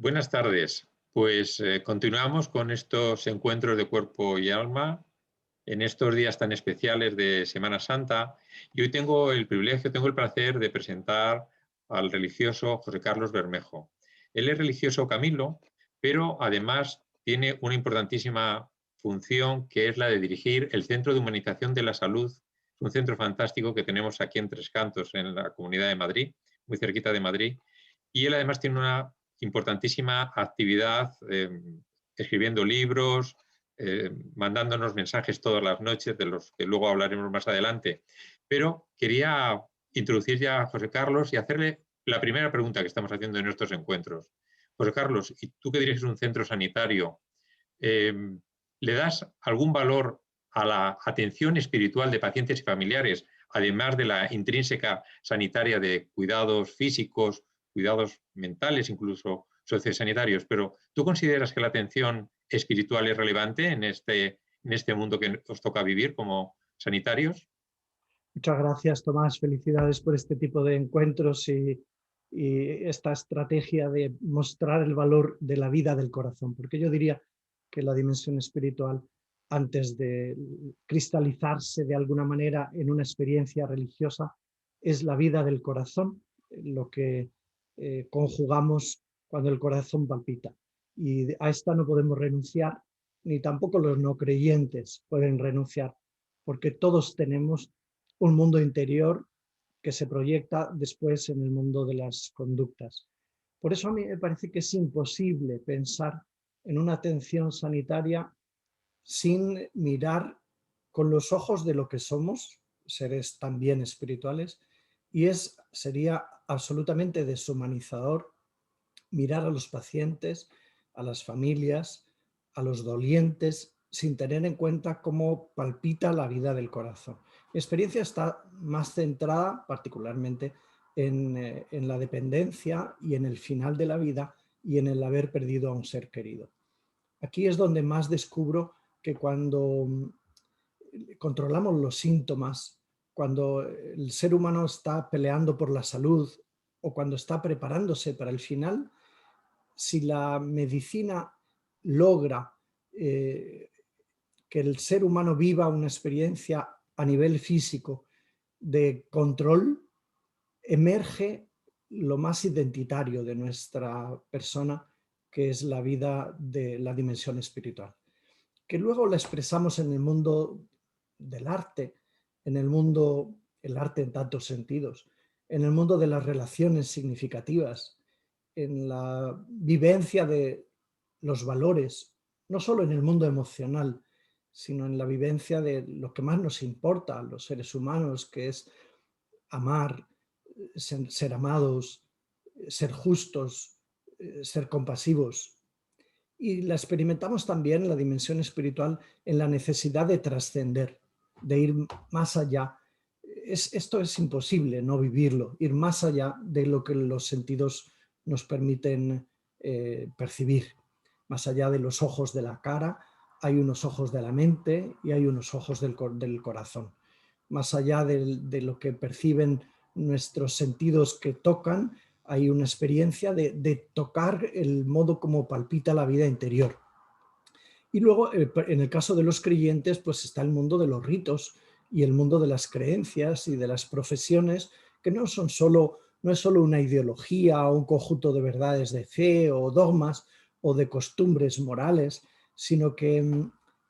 Buenas tardes. Pues continuamos con estos encuentros de cuerpo y alma en estos días tan especiales de Semana Santa. Y hoy tengo el privilegio, tengo el placer de presentar al religioso José Carlos Bermejo. Él es religioso camilo, pero además tiene una importantísima función que es la de dirigir el Centro de Humanización de la Salud, un centro fantástico que tenemos aquí en Tres Cantos, en la Comunidad de Madrid, muy cerquita de Madrid. Y él además tiene una importantísima actividad escribiendo libros, mandándonos mensajes todas las noches, de los que luego hablaremos más adelante. Pero quería introducir ya a José Carlos y hacerle la primera pregunta que estamos haciendo en estos encuentros. José Carlos, y tú que diriges un centro sanitario, eh, ¿le das algún valor a la atención espiritual de pacientes y familiares, además de la intrínseca sanitaria de cuidados físicos, cuidados mentales, incluso sociosanitarios? Pero ¿tú consideras que la atención espiritual es relevante en este mundo que os toca vivir como sanitarios? Muchas gracias, Tomás. Felicidades por este tipo de encuentros y esta estrategia de mostrar el valor de la vida del corazón, porque yo diría que la dimensión espiritual, antes de cristalizarse de alguna manera en una experiencia religiosa, es la vida del corazón, lo que conjugamos cuando el corazón palpita. Y a esta no podemos renunciar, ni tampoco los no creyentes pueden renunciar, porque todos tenemos un mundo interior que se proyecta después en el mundo de las conductas. Por eso a mí me parece que es imposible pensar en una atención sanitaria sin mirar con los ojos de lo que somos, seres también espirituales, y sería absolutamente deshumanizador mirar a los pacientes, a las familias, a los dolientes, sin tener en cuenta cómo palpita la vida del corazón. Mi experiencia está más centrada particularmente en la dependencia y en el final de la vida y en el haber perdido a un ser querido. Aquí es donde más descubro que cuando controlamos los síntomas, cuando el ser humano está peleando por la salud o cuando está preparándose para el final, si la medicina logra que el ser humano viva una experiencia a nivel físico de control, emerge lo más identitario de nuestra persona, que es la vida de la dimensión espiritual, que luego la expresamos en el mundo del arte, en el arte en tantos sentidos, en el mundo de las relaciones significativas, en la vivencia de los valores, no solo en el mundo emocional, sino en la vivencia de lo que más nos importa a los seres humanos, que es amar, ser amados, ser justos, ser compasivos. Y la experimentamos también en la dimensión espiritual, en la necesidad de trascender, de ir más allá. Esto es imposible no vivirlo, ir más allá de lo que los sentidos nos permiten percibir. Más allá de los ojos de la cara, hay unos ojos de la mente y hay unos ojos del corazón. Más allá de lo que perciben nuestros sentidos que tocan, hay una experiencia de tocar el modo como palpita la vida interior. Y luego, en el caso de los creyentes, pues está el mundo de los ritos y el mundo de las creencias y de las profesiones, que no es solo una ideología o un conjunto de verdades de fe o dogmas o de costumbres morales, sino que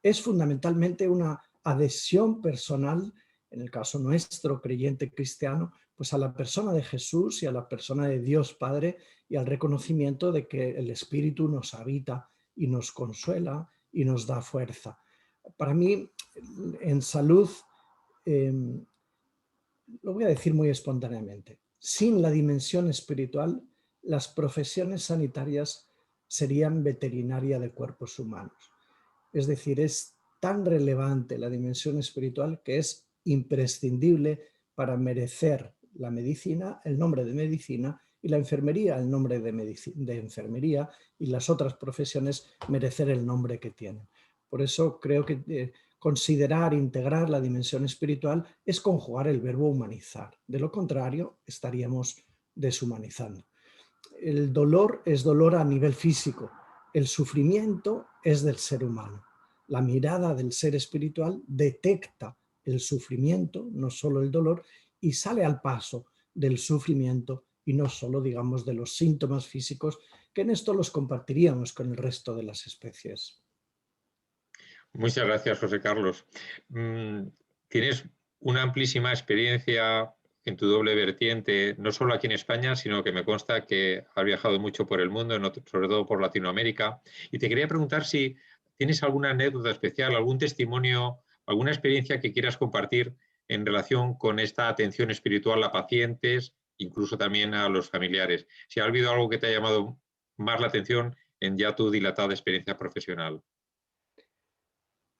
es fundamentalmente una adhesión personal, en el caso nuestro, creyente cristiano, pues a la persona de Jesús y a la persona de Dios Padre, y al reconocimiento de que el Espíritu nos habita y nos consuela y nos da fuerza. Para mí, en salud, eh, lo voy a decir muy espontáneamente, sin la dimensión espiritual, las profesiones sanitarias serían veterinaria de cuerpos humanos. Es decir, es tan relevante la dimensión espiritual que es imprescindible para merecer la medicina, el nombre de medicina, y la enfermería, el nombre de enfermería, y las otras profesiones merecer el nombre que tienen. Por eso creo que considerar, integrar la dimensión espiritual es conjugar el verbo humanizar. De lo contrario, estaríamos deshumanizando. el dolor es dolor a nivel físico, el sufrimiento es del ser humano. La mirada del ser espiritual detecta el sufrimiento, no solo el dolor, y sale al paso del sufrimiento y no solo, digamos, de los síntomas físicos, que en esto los compartiríamos con el resto de las especies. Muchas gracias, José Carlos. Tienes una amplísima experiencia en tu doble vertiente, no solo aquí en España, sino que me consta que has viajado mucho por el mundo, sobre todo por Latinoamérica. Y te quería preguntar si tienes alguna anécdota especial, algún testimonio, alguna experiencia que quieras compartir en relación con esta atención espiritual a pacientes, incluso también a los familiares. Si ha habido algo que te ha llamado más la atención en ya tu dilatada experiencia profesional.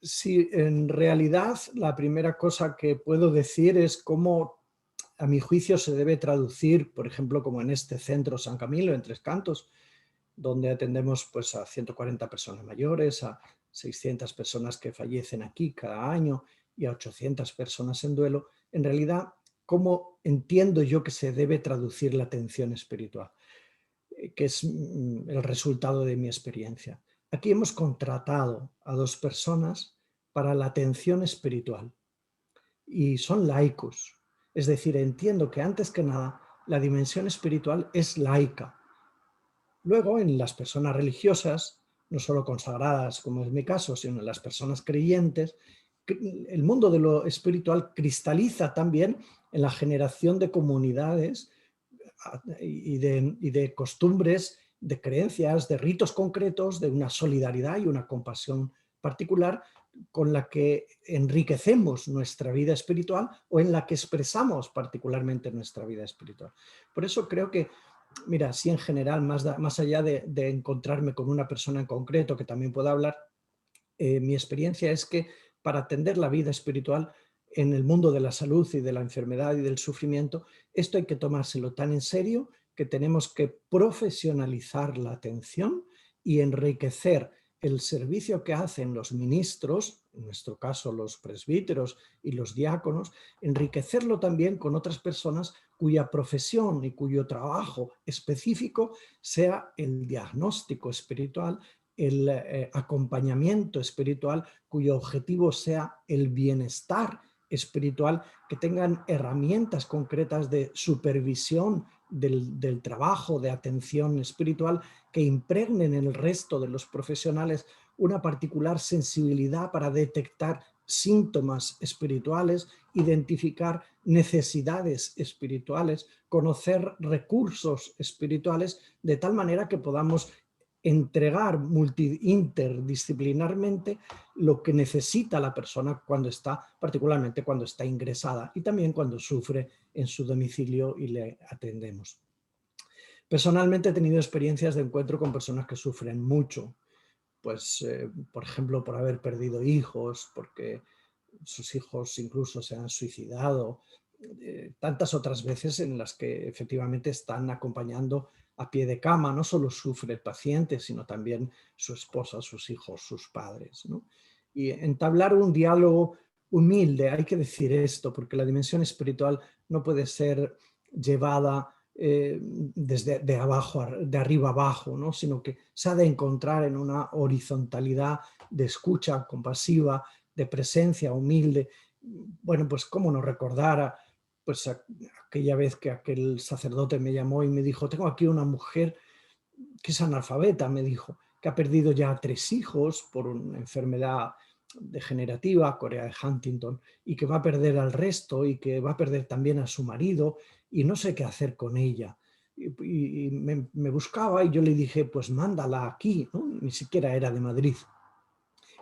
Sí, en realidad la primera cosa que puedo decir es cómo a mi juicio se debe traducir, por ejemplo, como en este centro San Camilo, en Tres Cantos, donde atendemos pues, a 140 personas mayores, a 600 personas que fallecen aquí cada año y a 800 personas en duelo. En realidad, ¿cómo entiendo yo que se debe traducir la atención espiritual? Que es el resultado de mi experiencia. Aquí hemos contratado a 2 personas para la atención espiritual y son laicos. Es decir, entiendo que antes que nada la dimensión espiritual es laica. Luego, en las personas religiosas, no solo consagradas, como es mi caso, sino en las personas creyentes, el mundo de lo espiritual cristaliza también en la generación de comunidades y de costumbres, de creencias, de ritos concretos, de una solidaridad y una compasión particular con la que enriquecemos nuestra vida espiritual o en la que expresamos particularmente nuestra vida espiritual. Por eso creo que, mira, sí en general, más allá de encontrarme con una persona en concreto que también pueda hablar, mi experiencia es que para atender la vida espiritual en el mundo de la salud y de la enfermedad y del sufrimiento, esto hay que tomárselo tan en serio que tenemos que profesionalizar la atención y enriquecer el servicio que hacen los ministros, en nuestro caso los presbíteros y los diáconos, enriquecerlo también con otras personas cuya profesión y cuyo trabajo específico sea el diagnóstico espiritual, el acompañamiento espiritual, cuyo objetivo sea el bienestar espiritual, que tengan herramientas concretas de supervisión del trabajo, de atención espiritual, que impregnen en el resto de los profesionales una particular sensibilidad para detectar síntomas espirituales, identificar necesidades espirituales, conocer recursos espirituales, de tal manera que podamos entregar interdisciplinarmente lo que necesita la persona cuando está, particularmente cuando está ingresada y también cuando sufre en su domicilio y le atendemos. Personalmente he tenido experiencias de encuentro con personas que sufren mucho, pues por ejemplo por haber perdido hijos, porque sus hijos incluso se han suicidado, tantas otras veces en las que efectivamente están acompañando a pie de cama, no solo sufre el paciente, sino también su esposa, sus hijos, sus padres, ¿no? Y entablar un diálogo humilde, hay que decir esto, porque la dimensión espiritual no puede ser llevada desde de abajo, de arriba abajo, ¿no? Sino que se ha de encontrar en una horizontalidad de escucha compasiva, de presencia humilde. Bueno, pues cómo no recordar pues aquella vez que aquel sacerdote me llamó y me dijo, tengo aquí una mujer que es analfabeta, me dijo, que ha perdido ya 3 hijos por una enfermedad degenerativa, Corea de Huntington, y que va a perder al resto y que va a perder también a su marido y no sé qué hacer con ella. Y me buscaba y yo le dije, pues mándala aquí, ¿no? Ni siquiera era de Madrid.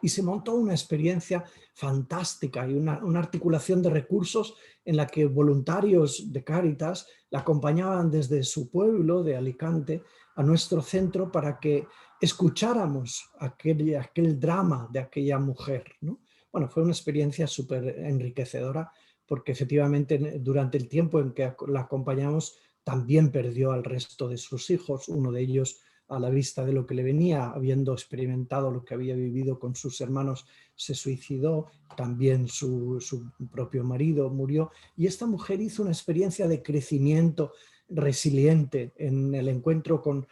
Y se montó una experiencia fantástica y una articulación de recursos en la que voluntarios de Cáritas la acompañaban desde su pueblo de Alicante a nuestro centro para que escucháramos aquel drama de aquella mujer, ¿no? Bueno, fue una experiencia súper enriquecedora porque efectivamente durante el tiempo en que la acompañamos también perdió al resto de sus hijos, uno de ellos a la vista de lo que le venía, habiendo experimentado lo que había vivido con sus hermanos, se suicidó, también su propio marido murió, y esta mujer hizo una experiencia de crecimiento resiliente en el encuentro con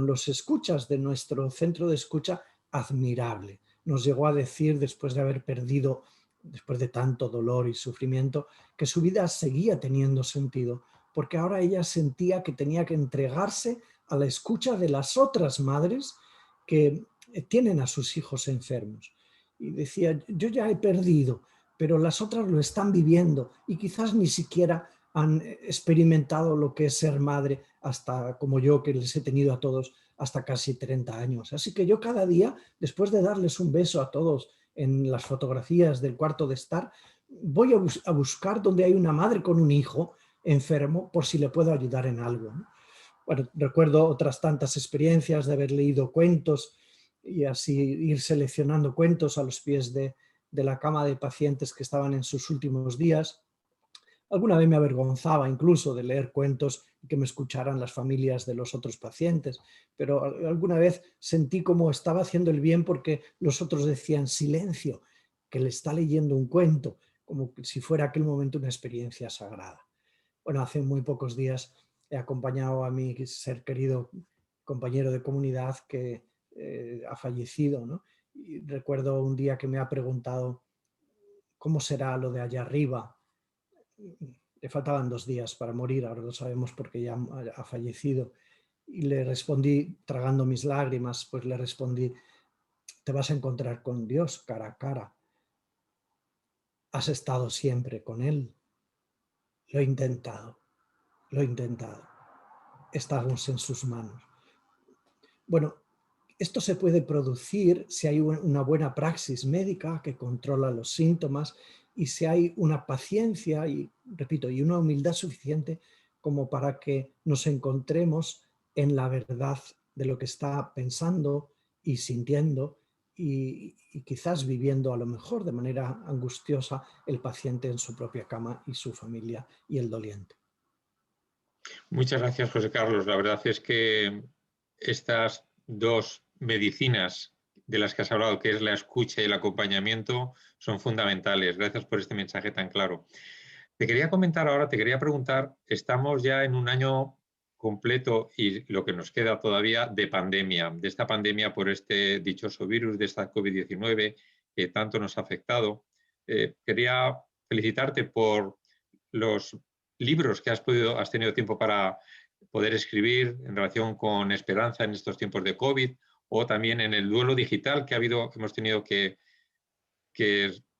los escuchas de nuestro centro de escucha, admirable. Nos llegó a decir, después de haber perdido, después de tanto dolor y sufrimiento, que su vida seguía teniendo sentido, porque ahora ella sentía que tenía que entregarse a la escucha de las otras madres que tienen a sus hijos enfermos. Y decía, yo ya he perdido, pero las otras lo están viviendo y quizás ni siquiera han experimentado lo que es ser madre hasta como yo, que les he tenido a todos hasta casi 30 años. Así que yo cada día, después de darles un beso a todos en las fotografías del cuarto de estar, voy a buscar donde hay una madre con un hijo enfermo por si le puedo ayudar en algo, ¿no? Bueno, recuerdo otras tantas experiencias de haber leído cuentos y así ir seleccionando cuentos a los pies de la cama de pacientes que estaban en sus últimos días. Alguna vez me avergonzaba incluso de leer cuentos y que me escucharan las familias de los otros pacientes, pero alguna vez sentí como estaba haciendo el bien porque los otros decían silencio, que le está leyendo un cuento, como si fuera aquel momento una experiencia sagrada. Bueno, hace muy pocos días he acompañado a mi ser querido compañero de comunidad que ha fallecido, ¿no? Y recuerdo un día que me ha preguntado cómo será lo de allá arriba. Le faltaban 2 días para morir, ahora lo sabemos porque ya ha fallecido. Y le respondí, tragando mis lágrimas, pues le respondí, te vas a encontrar con Dios cara a cara. Has estado siempre con Él. Lo he intentado, lo he intentado. Estamos en sus manos. Bueno, esto se puede producir si hay una buena praxis médica que controla los síntomas y si hay una paciencia y, repito, y una humildad suficiente como para que nos encontremos en la verdad de lo que está pensando y sintiendo y quizás viviendo a lo mejor de manera angustiosa el paciente en su propia cama y su familia y el doliente. Muchas gracias, José Carlos. La verdad es que estas dos medicinas de las que has hablado, que es la escucha y el acompañamiento, son fundamentales. Gracias por este mensaje tan claro. Te quería comentar ahora, te quería preguntar, estamos ya en un año completo y lo que nos queda todavía de pandemia, de esta pandemia por este dichoso virus, de esta COVID-19 que tanto nos ha afectado. Quería felicitarte por los libros que has tenido tiempo para poder escribir en relación con esperanza en estos tiempos de COVID o también en el duelo digital que hemos tenido que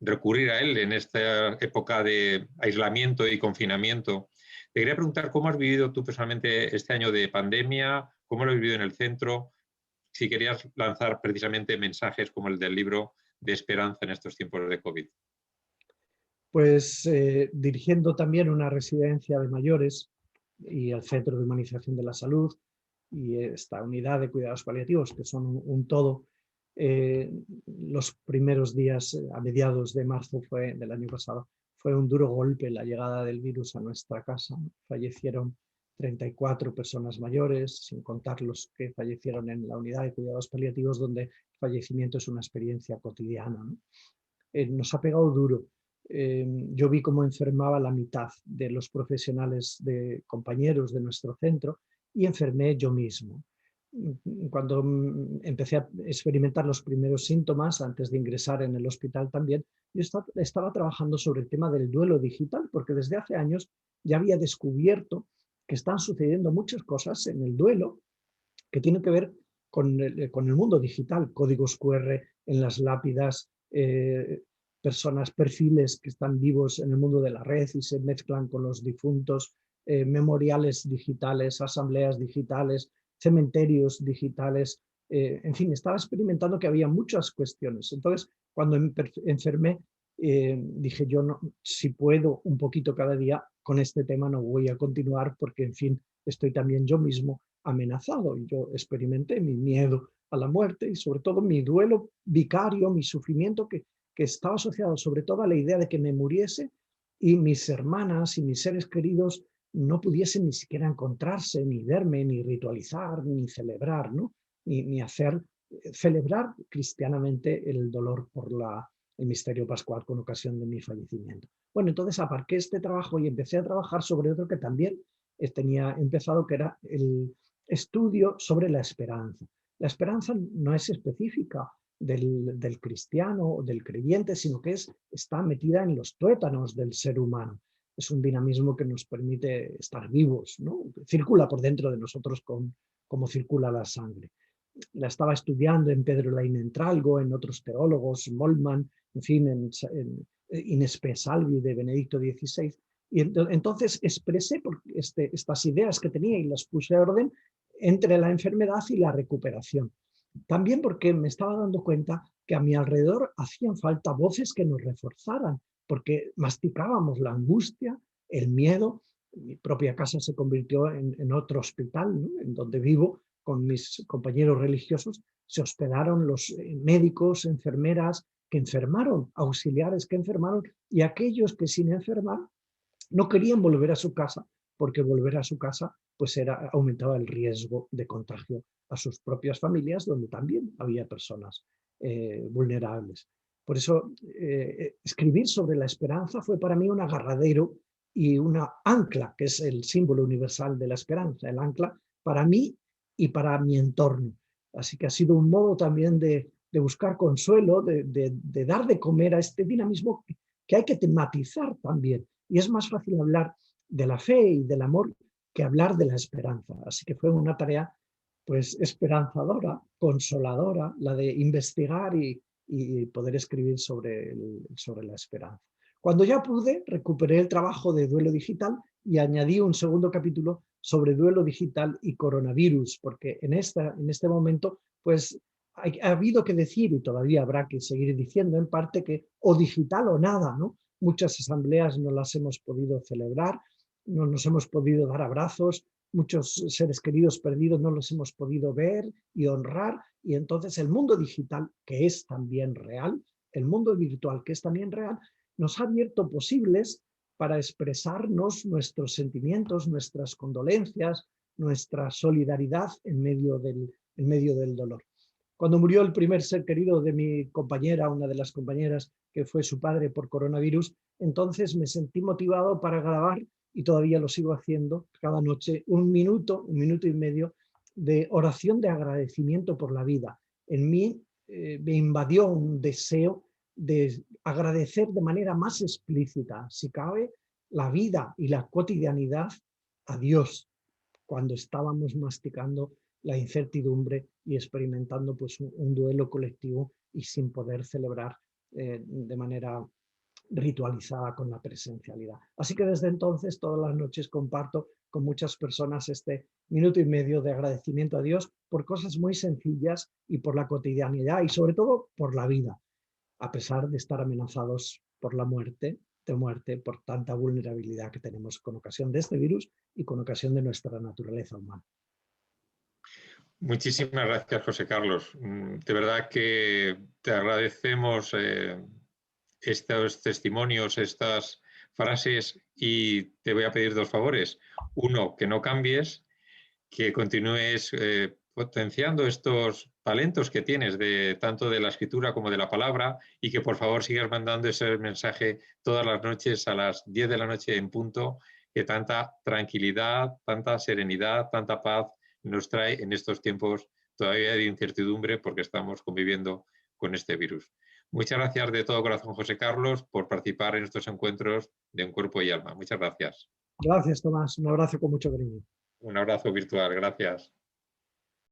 recurrir a él en esta época de aislamiento y confinamiento. Te quería preguntar cómo has vivido tú personalmente este año de pandemia, cómo lo has vivido en el centro, si querías lanzar precisamente mensajes como el del libro de esperanza en estos tiempos de COVID. Pues dirigiendo también una residencia de mayores y el Centro de Humanización de la Salud y esta unidad de cuidados paliativos, que son un todo, los primeros días, a mediados de marzo del año pasado, fue un duro golpe la llegada del virus a nuestra casa. Fallecieron 34 personas mayores, sin contar los que fallecieron en la unidad de cuidados paliativos, donde el fallecimiento es una experiencia cotidiana, ¿no? Nos ha pegado duro. Yo vi cómo enfermaba la mitad de los profesionales, de compañeros de nuestro centro, y enfermé yo mismo. Cuando empecé a experimentar los primeros síntomas, antes de ingresar en el hospital también, yo estaba trabajando sobre el tema del duelo digital, porque desde hace años ya había descubierto que están sucediendo muchas cosas en el duelo que tienen que ver con el mundo digital, códigos QR en las lápidas, personas, perfiles que están vivos en el mundo de la red y se mezclan con los difuntos, memoriales digitales, asambleas digitales, cementerios digitales, en fin, estaba experimentando que había muchas cuestiones. Entonces, cuando enfermé, dije yo, no, si puedo un poquito cada día con este tema no voy a continuar porque, en fin, estoy también yo mismo amenazado y yo experimenté mi miedo a la muerte y sobre todo mi duelo vicario, mi sufrimiento que estaba asociado sobre todo a la idea de que me muriese y mis hermanas y mis seres queridos no pudiesen ni siquiera encontrarse, ni verme, ni ritualizar, ni celebrar, ¿no? Ni hacer, celebrar cristianamente el dolor por el misterio pascual con ocasión de mi fallecimiento. Bueno, entonces aparqué este trabajo y empecé a trabajar sobre otro que también tenía empezado, que era el estudio sobre la esperanza. La esperanza no es específica del cristiano o del creyente, sino que está metida en los tuétanos del ser humano. Es un dinamismo que nos permite estar vivos, ¿no? Circula por dentro de nosotros como circula la sangre. La estaba estudiando en Pedro Lainentralgo, en otros teólogos, Moltmann, en fin, en Inespe Salvi de Benedicto XVI. Y entonces expresé estas ideas que tenía y las puse a orden entre la enfermedad y la recuperación. También porque me estaba dando cuenta que a mi alrededor hacían falta voces que nos reforzaran, porque masticábamos la angustia, el miedo. Mi propia casa se convirtió en otro hospital, ¿no? En donde vivo con mis compañeros religiosos. Se hospedaron los médicos, enfermeras que enfermaron, auxiliares que enfermaron, y aquellos que sin enfermar no querían volver a su casa, porque volver a su casa pues aumentaba el riesgo de contagio a sus propias familias, donde también había personas vulnerables. Por eso escribir sobre la esperanza fue para mí un agarradero y una ancla, que es el símbolo universal de la esperanza, el ancla para mí y para mi entorno. Así que ha sido un modo también de buscar consuelo, de dar de comer a este dinamismo que hay que tematizar también. Y es más fácil hablar de la fe y del amor que hablar de la esperanza. Así que fue una tarea pues esperanzadora, consoladora, la de investigar y poder escribir sobre la esperanza. Cuando ya pude, recuperé el trabajo de duelo digital y añadí un segundo capítulo sobre duelo digital y coronavirus, porque en este momento pues ha habido que decir, y todavía habrá que seguir diciendo en parte, que o digital o nada, ¿no? Muchas asambleas no las hemos podido celebrar, no nos hemos podido dar abrazos, muchos seres queridos perdidos no los hemos podido ver y honrar, y entonces el mundo digital, que es también real, el mundo virtual, que es también real, nos ha abierto posibles para expresarnos nuestros sentimientos, nuestras condolencias, nuestra solidaridad en medio del dolor. Cuando murió el primer ser querido de mi compañera, una de las compañeras que fue su padre por coronavirus, entonces me sentí motivado para grabar, y todavía lo sigo haciendo, cada noche un minuto y medio de oración de agradecimiento por la vida. En mí me invadió un deseo de agradecer de manera más explícita, si cabe, la vida y la cotidianidad a Dios, cuando estábamos masticando la incertidumbre y experimentando pues un duelo colectivo y sin poder celebrar de manera ritualizada con la presencialidad. Así que desde entonces todas las noches comparto con muchas personas este minuto y medio de agradecimiento a Dios por cosas muy sencillas y por la cotidianidad y sobre todo por la vida, a pesar de estar amenazados por la muerte, por tanta vulnerabilidad que tenemos con ocasión de este virus y con ocasión de nuestra naturaleza humana. Muchísimas gracias, José Carlos. De verdad que te agradecemos estos testimonios, estas frases, y te voy a pedir dos favores. Uno, que no cambies, que continúes potenciando estos talentos que tienes, tanto de la escritura como de la palabra, y que por favor sigas mandando ese mensaje todas las noches a las 10 de la noche en punto, que tanta tranquilidad, tanta serenidad, tanta paz nos trae en estos tiempos todavía de incertidumbre, porque estamos conviviendo con este virus. Muchas gracias de todo corazón, José Carlos, por participar en estos encuentros de Un Cuerpo y Alma. Muchas gracias. Gracias, Tomás. Un abrazo con mucho cariño. Un abrazo virtual. Gracias.